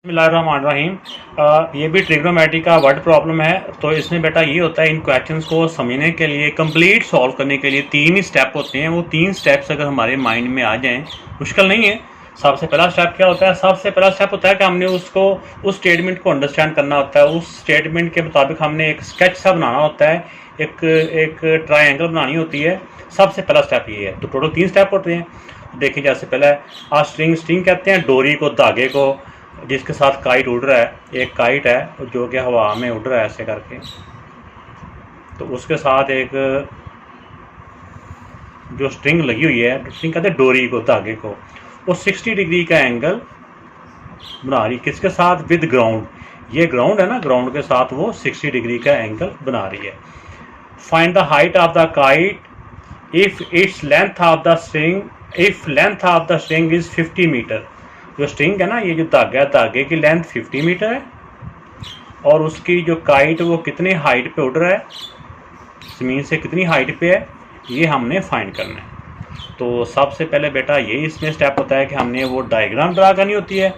बिस्मिल्लाहिर्रहमानिर्रहीम। ये भी ट्रिग्नोमेट्री का वर्ड प्रॉब्लम है। तो इसमें बेटा ये होता है, इन क्वेश्चंस को समझने के लिए, कंप्लीट सॉल्व करने के लिए 3 ही स्टेप होते हैं। वो 3 स्टेप्स अगर हमारे माइंड में आ जाएं, मुश्किल नहीं है। सबसे पहला स्टेप क्या होता है? सबसे पहला स्टेप होता है कि हमने उसको, उस स्टेटमेंट को अंडरस्टैंड करना होता है। उस स्टेटमेंट के मुताबिक हमने एक स्केच सा बनाना होता है, एक ट्राइंगल बनानी होती है। सबसे पहला स्टेप ये है। तो टोटल 3 स्टेप होते हैं। देखिए, जैसे पहला है स्ट्रिंग कहते हैं डोरी को, धागे को, जिसके साथ काइट उड़ रहा है। एक काइट है जो कि हवा में उड़ रहा है ऐसे करके, तो उसके साथ एक जो स्ट्रिंग लगी हुई है, स्ट्रिंग कहते हैं डोरी को, धागे को, वो 60 डिग्री का एंगल बना रही है। किसके साथ? With ground. ये ग्राउंड है ना, ग्राउंड के साथ वो 60 डिग्री का एंगल बना रही है। Find the height of the kite if its length of the string is 50 metre. जो स्ट्रिंग है ना, ये जो धागा है, धागे की लेंथ 50 मीटर है और उसकी जो काइट वो कितने हाइट पे उड़ रहा है, ज़मीन से कितनी हाइट पे है, ये हमने फाइंड करना है। तो सबसे पहले बेटा ये इसमें स्टेप होता है कि हमने वो डायग्राम ड्रा करनी होती है।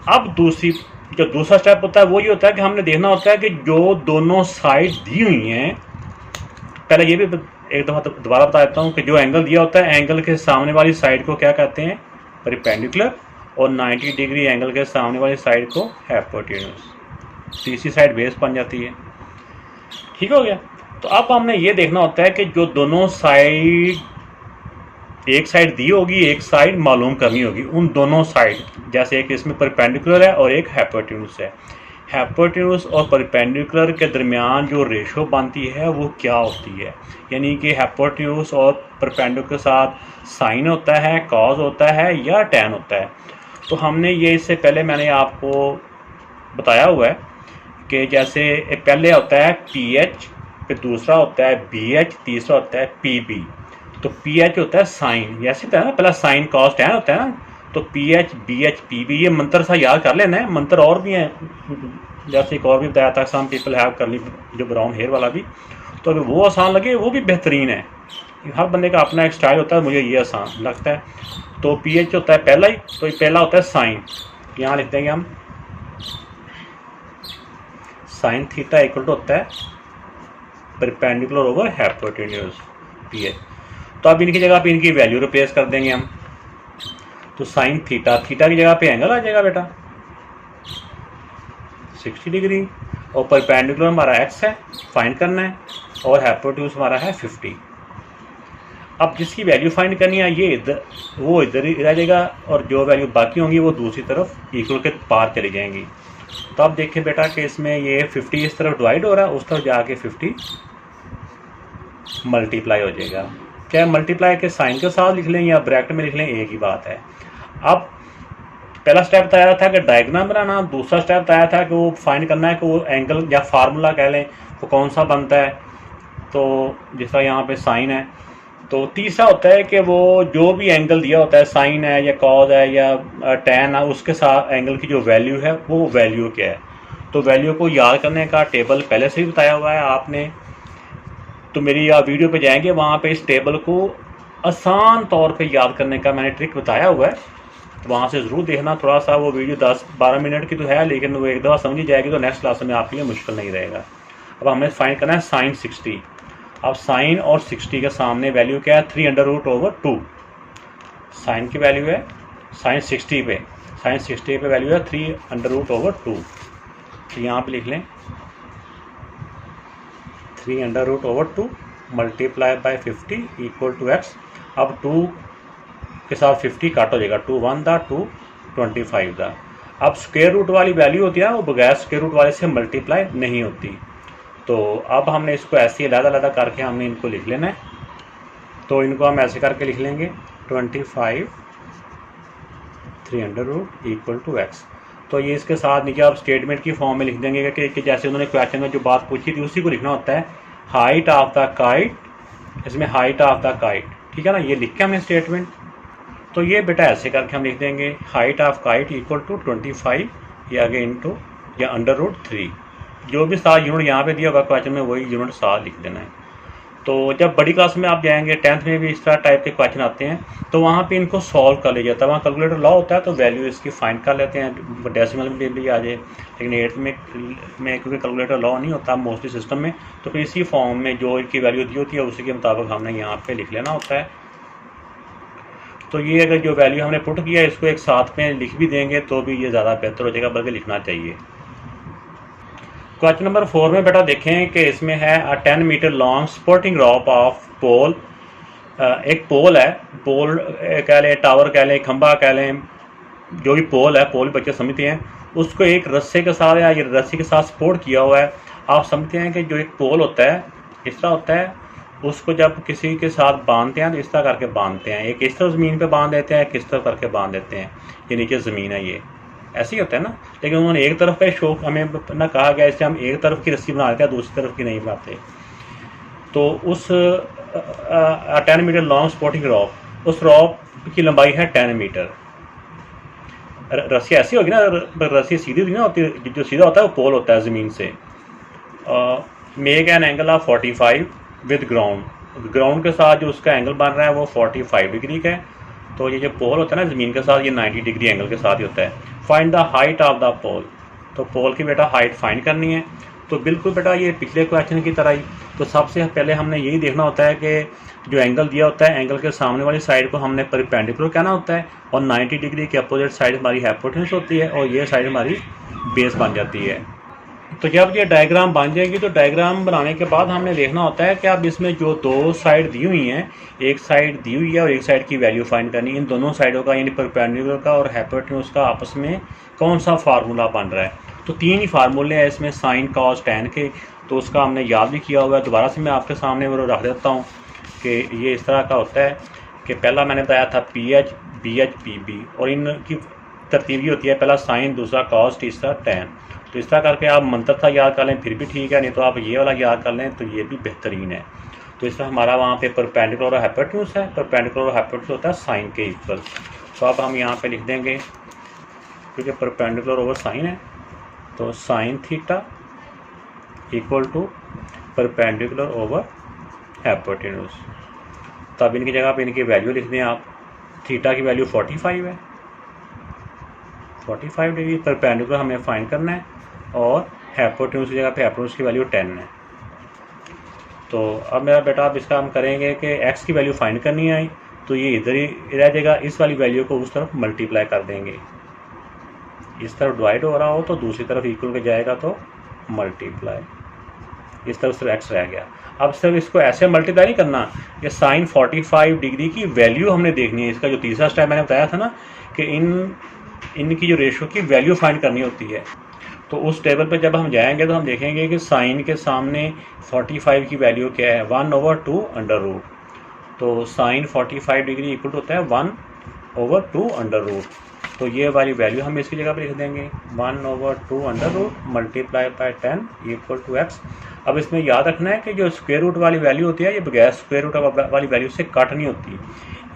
अब दूसरा स्टेप होता है वो ये होता है कि हमने देखना होता है कि जो दोनों साइड दी हुई हैं, पहले ये भी एक दफ़ा दोबारा बता देता हूँ कि जो एंगल दिया होता है, एंगल के सामने वाली साइड को क्या कहते हैं? परपेंडिकुलर। और 90 डिग्री एंगल के सामने वाली साइड को हाइपोटेन्यूज। तीसरी साइड बेस बन जाती है। ठीक हो गया। तो अब हमने ये देखना होता है कि जो दोनों साइड, एक साइड दी होगी, एक साइड मालूम करनी होगी। उन दोनों साइड, जैसे एक इसमें परपेंडिकुलर है और एक हाइपोटेन्यूज है, हाइपोटेन्यूज और परपेंडिकुलर के दरमियान जो रेशो बनती है वो क्या होती है? यानी कि हाइपोटेन्यूज और परपेंडिकुलर के साथ साइन होता है, कॉज होता है या टैन होता है। तो हमने ये इससे पहले मैंने आपको बताया हुआ है कि जैसे पहले होता है PH, फिर दूसरा होता है BH, तीसरा होता है PB। तो PH होता है साइन, जैसे होता है ना, पहला साइन कॉस टैन होता है ना। तो PH BH PB, ये मंत्र सा याद कर लेना है। मंत्र और भी हैं, जैसे एक और भी बताया था, सम पीपल हैव करली, जो ब्राउन हेयर वाला भी। तो अगर वो आसान लगे वो भी बेहतरीन है। हर बंदे का अपना एक स्टाइल होता है, मुझे ये आसान लगता है। तो PH होता है पहला ही, तो पहला होता है साइन। यहाँ लिख देंगे हम साइन थीटा इक्वल टू होता है परपेंडिकुलर ओवर हाइपोटेन्यूज PH। तो अब इनकी जगह पे इनकी वैल्यू रिप्लेस कर देंगे हम। तो साइन थीटा, थीटा की जगह पे एंगल आ जाएगा बेटा 60 डिग्री, और परपेंडिकुलर हमारा x है, फाइंड करना है, और हाइपोटेन्यूज हमारा है 50। अब जिसकी वैल्यू फाइंड करनी है ये वो इधर ही रह जाएगा, और जो वैल्यू बाकी होंगी वो दूसरी तरफ इक्वल के पार चली जाएंगी। तो अब देखिए बेटा कि इसमें ये 50 इस तरफ डिवाइड हो रहा है, उस तरफ जाके 50 मल्टीप्लाई हो जाएगा। चाहे मल्टीप्लाई के साइन के साथ लिख लें या ब्रैकेट में लिख लें, एक ही बात है। अब पहला स्टेप बताया था कि डायग्राम बनाना, दूसरा स्टेप बताया था कि वो फाइंड करना है कि वो एंगल या फार्मूला कह लें वो कौन सा बनता है। तो जैसा यहाँ पे साइन है, तो तीसरा होता है कि वो जो भी एंगल दिया होता है, साइन है या कॉज है या टैन है, उसके साथ एंगल की जो वैल्यू है वो वैल्यू क्या है। तो वैल्यू को याद करने का टेबल पहले से ही बताया हुआ है आपने। तो मेरी आप वीडियो पे जाएंगे, वहाँ पे इस टेबल को आसान तौर पे याद करने का मैंने ट्रिक बताया हुआ है। तो वहाँ से ज़रूर देखना। थोड़ा सा वो वीडियो 10-12 मिनट की तो है, लेकिन वो एक दफ़ा समझी जाएगी तो नेक्स्ट क्लास में आपके लिए मुश्किल नहीं रहेगा। अब हमें फाइंड करना है साइन 60। अब साइन और 60 के सामने वैल्यू क्या है? 3√/2। साइन की वैल्यू है, साइन 60 पे वैल्यू है 3√/2। तो यहाँ पे लिख लें 3√/2 multiply by 50 equal to x। अब 2 के साथ 50 काट हो जाएगा, 2 1 दा 2 25 दा। अब स्क्वायर रूट वाली वैल्यू होती है, वो बगैर स्क्वायर रूट वाले से मल्टीप्लाई नहीं होती। तो अब हमने इसको ऐसे ही अलग-अलग करके हमने इनको लिख लेना है। तो इनको हम ऐसे करके लिख लेंगे 25 300 इक्वल टू x। तो ये इसके साथ नीचे आप स्टेटमेंट की फॉर्म में लिख देंगे कि जैसे उन्होंने क्वेश्चन में जो बात पूछी थी उसी को लिखना होता है। हाइट ऑफ द काइट, इसमें हाइट ऑफ द काइट, ठीक है ना, ये लिख के हमने स्टेटमेंट। तो ये बेटा ऐसे करके हम लिख देंगे height of kite equal to 25 या आगे इंटू या √3। जो भी साथ यूनिट यहाँ पे दिया होगा क्वेश्चन में वही यूनिट साथ लिख देना है। तो जब बड़ी क्लास में आप जाएंगे, 10th में भी इस तरह टाइप के क्वेश्चन आते हैं, तो वहाँ पे इनको सॉल्व कर लिया जाता है। वहाँ कैलकुलेटर लॉ होता है तो वैल्यू इसकी फाइंड कर लेते हैं, डेसिमल में भी आ जाए। लेकिन 8th में क्योंकि कैलकुलेटर लॉ नहीं होता मोस्टली सिस्टम में, तो फिर इसी फॉर्म में जो इनकी वैल्यू दी होती है उसी के मुताबिक हमने यहाँ पे लिख लेना होता है। तो ये अगर जो वैल्यू हमने पुट किया है इसको एक साथ में लिख भी देंगे तो भी ये ज़्यादा बेहतर हो जाएगा, बल्कि लिखना चाहिए। क्वेश्चन नंबर 4 में बेटा देखें कि इसमें है 10 metre long sporting rope of pole. एक पोल है, पोल कह लें, टावर कह लें, खंबा कह लें, जो भी पोल है, पोल बच्चे समझते हैं, उसको एक रस्से के साथ या रस्सी के साथ सपोर्ट किया हुआ है। आप समझते हैं कि जो एक पोल होता है इस तरह होता है, उसको जब किसी के साथ बांधते हैं तो इस तरह करके बांधते हैं, एक इस तरह ज़मीन पे बांध देते हैं, किस तरह करके बांध देते हैं, ये नीचे ज़मीन है, ये ऐसे ही होता है ना। लेकिन उन्होंने एक तरफ पे शौक हमें ना कहा गया, इससे हम एक तरफ की रस्सी बना देते हैं, दूसरी तरफ की नहीं बनाते। तो उस 10 मीटर लॉन्ग सपोर्टिंग रॉप, उस रॉप की लंबाई है 10 मीटर। रस्सी ऐसी होगी ना, रस्सी सीधी होगी ना, होती जो सीधा होता है वो पोल होता है ज़मीन से। Make an angle of 45 with ground, ground के साथ जो उसका एंगल बन रहा है वो 45 डिग्री का है। तो ये जो पोल होता है ना ज़मीन के साथ, ये 90 डिग्री एंगल के साथ ही होता है। Find the height of the pole, तो पोल की बेटा हाइट फाइंड करनी है। तो बिल्कुल बेटा ये पिछले क्वेश्चन की तरह ही, तो सबसे पहले हमने यही देखना होता है कि जो एंगल दिया होता है, एंगल के सामने वाली साइड को हमने परपेंडिकुलर कहना होता है, और 90 डिग्री के अपोजिट साइड हमारी हाइपोटेन्यूज होती है, और ये साइड हमारी बेस बन जाती है। तो जब ये डायग्राम बन जाएगी तो डायग्राम बनाने के बाद हमने देखना होता है कि अब इसमें जो दो साइड दी हुई हैं, एक साइड दी हुई है और एक साइड की वैल्यू फाइंड करनी है। इन दोनों साइडों का यानी परपेंडिकुलर का और हाइपोटेन्यूज का आपस में कौन सा फार्मूला बन रहा है। तो 3 ही फार्मूले हैं इसमें, साइन कॉस टैन के, तो उसका हमने याद भी किया हुआ है। दोबारा से मैं आपके सामने वो रख देता हूँ कि ये इस तरह का होता है कि पहला मैंने बताया था PH, BH, PB, और इनकी तरतीब ये होती है, पहला साइन, दूसरा कॉस, तीसरा टैन। तो इस तरह करके आप मंत्र था याद कर लें फिर भी ठीक है, नहीं तो आप ये वाला याद कर लें तो ये भी बेहतरीन है। तो इसमें हमारा वहाँ पे परपेंडिकुलर और हाइपोटेन्यूज है, परपेंडिकुलर और हाइपोटेन्यूज होता है साइन के इक्वल। तो अब हम यहाँ पे लिख देंगे, क्योंकि परपेंडिकुलर ओवर साइन है, तो sine theta equal to perpendicular over hypotenuse. तब इनकी जगह पे इनकी वैल्यू लिख दें आप। थीटा की वैल्यू 45 है, 45 डिग्री परपेंडिकुलर हमें फाइंड करना है, और हाइपोटेन्यूज की जगह पे हाइपोटेन्यूज की वैल्यू 10 है। तो अब मेरा बेटा अब इसका हम करेंगे कि x की वैल्यू फाइंड करनी है, तो ये इधर ही रह जाएगा, इस वाली वैल्यू को उस तरफ मल्टीप्लाई कर देंगे। इस तरफ डिवाइड हो रहा हो तो दूसरी तरफ इक्वल के जाएगा तो मल्टीप्लाई, इस तरफ सिर्फ x रह गया। अब सिर्फ इसको ऐसे मल्टीप्लाई नहीं करना, ये साइन 45 डिग्री की वैल्यू हमने देखनी है। इसका जो तीसरा स्टेप मैंने बताया था ना कि इनकी जो रेशो की वैल्यू फाइंड करनी होती है, तो उस टेबल पे जब हम जाएंगे तो हम देखेंगे कि साइन के सामने 45 की वैल्यू क्या है, 1/2 अंडर रूट। तो साइन 45 डिग्री इक्वल होता है 1/2 अंडर रूट। तो ये वाली वैल्यू हम इसकी जगह पे लिख देंगे, 1/2 under root multiply by 10 equal to x। अब इसमें याद रखना है कि जो स्क्वायर रूट वाली वैल्यू होती है ये बगैर स्क्वायर रूट वाली वैल्यू से कट नहीं होती,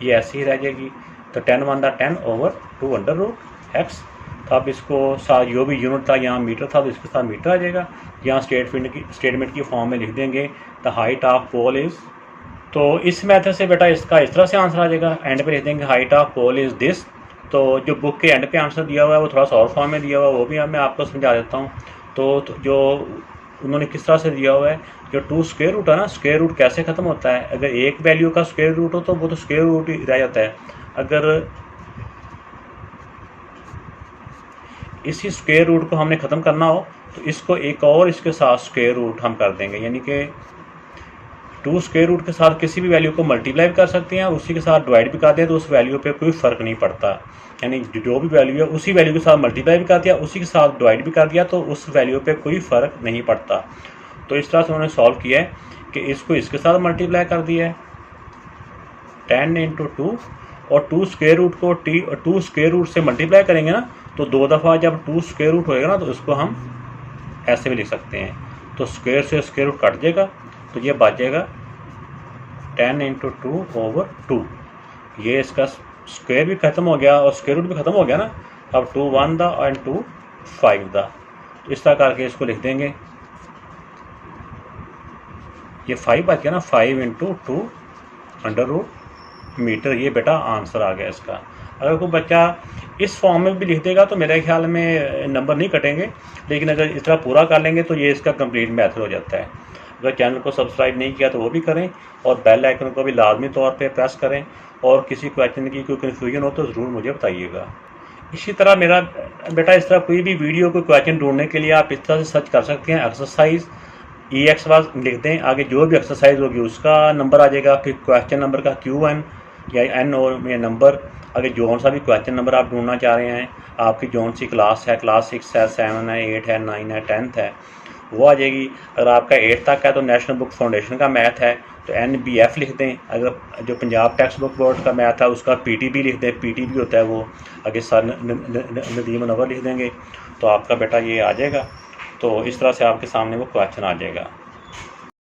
ये ऐसी ही रह जाएगी। तो 10/10/2 अंडर रूट x। तो अब इसको साथ जो भी यूनिट था, यहाँ मीटर था तो इसके साथ मीटर आ जाएगा। यहाँ स्टेटमेंट की फॉर्म में लिख देंगे the height of pole is. तो इस मेथड से बेटा इसका इस तरह से आंसर आ जाएगा, एंड पे लिख देंगे height of pole is this. तो जो बुक के एंड पे आंसर दिया हुआ है वो थोड़ा सा और फॉर्म में दिया हुआ है, वो भी मैं आपको समझा देता हूँ। तो जो उन्होंने किस तरह से दिया हुआ है, जो 2 स्क्वायर रूट है ना, स्क्वायर रूट कैसे ख़त्म होता है, अगर एक वैल्यू का स्क्वायर रूट हो तो वो तो स्क्वायर रूट ही रह जाता है। अगर इसी स्क्वायर रूट को हमने ख़त्म करना हो तो इसको एक और इसके साथ स्क्वायर रूट हम कर देंगे, यानी कि 2 स्क्वायर रूट के साथ किसी भी वैल्यू को मल्टीप्लाई भी कर सकते हैं, उसी के साथ डिवाइड भी कर दें तो उस वैल्यू पे कोई फ़र्क नहीं पड़ता। यानी जो भी वैल्यू है उसी वैल्यू के साथ मल्टीप्लाई भी कर दिया, उसी के साथ डिवाइड भी कर दिया, तो उस वैल्यू पे कोई फ़र्क नहीं पड़ता। तो इस तरह से उन्होंने सॉल्व किया है कि इसको इसके साथ मल्टीप्लाई कर दिया है 10 × 2, और 2 स्क्वायर रूट को 2 स्क्वायर रूट से मल्टीप्लाई करेंगे ना, तो 2 दफ़ा जब 2 स्क्वायर रूट होएगा ना तो इसको हम ऐसे भी लिख सकते हैं। तो स्क्वायर से स्क्वायर रूट कट जाएगा, तो ये बच जाएगा 10 × 2/2। ये इसका स्क्वायर भी ख़त्म हो गया और स्क्वायर रूट भी ख़त्म हो गया ना। अब 2 1 दा एंड 2 5 दा, तो इस तरह करके इसको लिख देंगे। ये 5 बच गया ना, 5 × 2 √मीटर, ये बेटा आंसर आ गया इसका। अगर कोई बच्चा इस फॉर्म में भी लिख देगा तो मेरे ख्याल में नंबर नहीं कटेंगे, लेकिन अगर इस तरह पूरा कर लेंगे तो ये इसका कंप्लीट मेथड हो जाता है। अगर चैनल को सब्सक्राइब नहीं किया तो वो भी करें, और बेल आइकन को भी लाजमी तौर पे प्रेस करें, और किसी क्वेश्चन की कोई कन्फ्यूजन हो तो ज़रूर मुझे बताइएगा। इसी तरह मेरा बेटा इस तरह कोई भी वीडियो को क्वेश्चन ढूंढने के लिए आप इस तरह से सर्च कर सकते हैं, एक्सरसाइज EX लिख दें, आगे जो भी एक्सरसाइज होगी उसका नंबर आ जाएगा, फिर क्वेश्चन नंबर का Q1 या N और या नंबर, अगर जौन सा भी क्वेश्चन नंबर आप ढूंढना चाह रहे हैं, आपकी जौन सी क्लास है, क्लास 6 है, 7 है, 8 है, 9 है, 10th है, वो आ जाएगी। अगर आपका 8 तक है तो नेशनल बुक फाउंडेशन का मैथ है तो NBF लिख दें। अगर जो पंजाब टेक्स्ट बुक बोर्ड का मैथ है उसका PTB लिख दें, PTB होता है वो, आगे सर नदीम नवर लिख देंगे तो आपका बेटा ये आ जाएगा। तो इस तरह से आपके सामने वो क्वेश्चन आ जाएगा।